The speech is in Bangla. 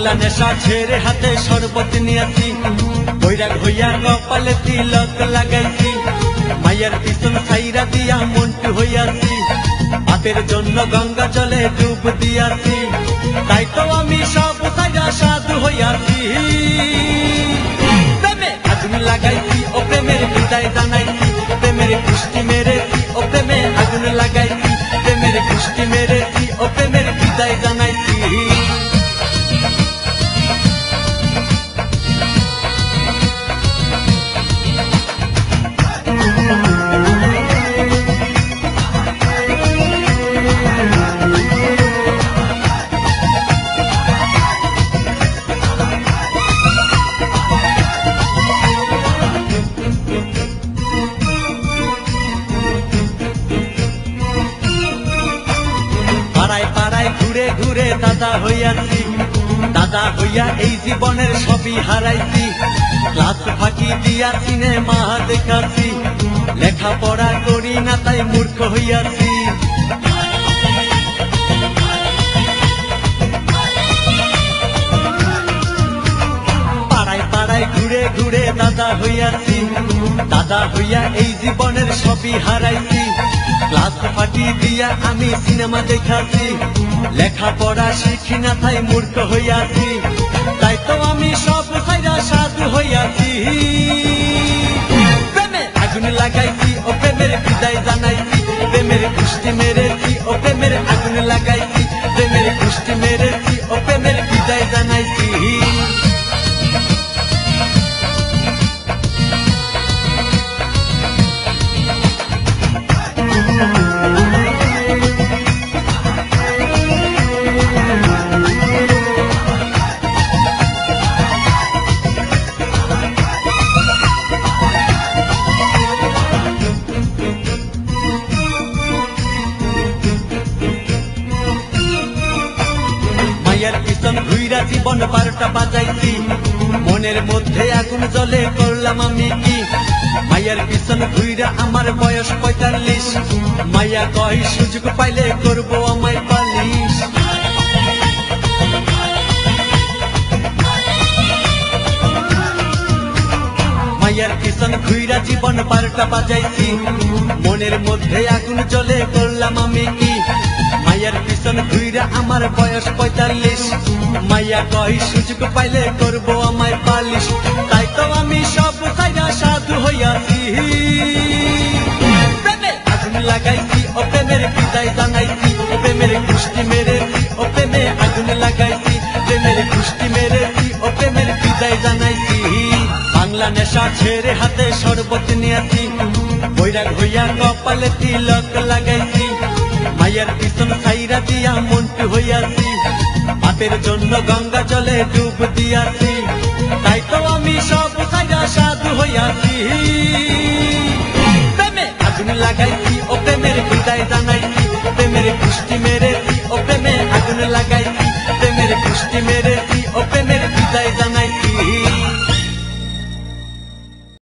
বাংলা নেশা ছেড়ে হাতে শরবত নিয়েছি, বৈরাগ হইয়া কপালে তিলক লাগাইছি, মায়ের পিছন ছাইরা দিয়া মন্টু হইয়াছি, বাপের জন্য গঙ্গা জলে ডুব দিয়াছি, তাই তো আমি সব ছাইরা সাধু হইয়াছি। প্রেমে আগুন লাগাইছি ও প্রেমের বিদায় জানাইছি, প্রেমের কুষ্টি মেরেছি ও প্রেমে আগুন লাগাইছি, প্রেমের কুষ্টি মেরেছি ও প্রেমের বিদায় জানাইছি। পাড়ায় পাড়ায় ঘুরে ঘুরে দাদা হইয়াছি, দাদা হইয়া এই জীবনের সবই হারাইছি, ক্লাস ফাঁকি দিয়া সিনেমা দেখাছি, লেখাপড়া করি না তাই মূর্খ হইয়াছি। পাড়ায় পাড়ায় ঘুরে ঘুরে দাদা হইয়াছি, দাদা হইয়া এই জীবনের সবই হারাইছি, ক্লাস ফাঁকি দিয়া আমি সিনেমা দেখাছি, লেখাপড়া শিখি না তাই মূর্খ হইয়াছি, তাই তো আমি সব ছাইরা সাধু হইয়াছি। প্রেমে আগুন লাগাইছি ও প্রেমের বিদায় জানাইছি, প্রেমের কুষ্টি মেরেছি ও প্রেমের আগুন লাগাইছি, প্রেমের কুষ্টি মেরেছি ও প্রেমের বিদায় জানাইছি। মায়ের পিছন ঘুইরা জীবন বারোটা বাজাইছি, মনের মধ্যে আগুন জ্বলে করলাম আমি কি, মায়ের পিছন ঘুইরা আমার বয়স ৪৫, মাইয়া কয় সুযোগ পাইলে করবো আমায় পালিশ। মায়ের পিছন ঘুইরা জীবন বারোটা বাজাইছি, মনের মধ্যে আগুন জ্বলে করলাম আমি কি, মায়ের পিছন ঘুইরা আমার বয়স ৪৫, মাইয়া কয় সুযোগ পাইলে করবো আমায় পালিশ, তাই তো আমি সব ছাইরা সাধু হইয়াছি। প্রেমে আগুন লাগাইছি ও প্রেমের বিদায় জানাইছি, প্রেমের কুষ্টি মেরেছি ও প্রেমে আগুন লাগাইছি, প্রেমের কুষ্টি মেরেছি ও প্রেমের বিদায় জানাইছি। বাংলা নেশা ছেড়ে হাতে শরবত নিয়েছি, বৈরাগ হইয়া কপালে তিলক লাগাইছি, মায়ের পিছন ছাইরা দিয়া মন্টু হইয়াছি, বাপের জন্য গঙ্গা জলে ডুব দিয়াছি, তাই তো আমি সব ছাইরা সাধু হইয়াছি। প্রেমে আগুন লাগাইছি ও প্রেমের বিদায় জানাইছি, প্রেমের কুষ্টি মেরেছি ও প্রেমে আগুন লাগাইছি, প্রেমের কুষ্টি মেরেছি ও প্রেমের বিদায় জানাইছি।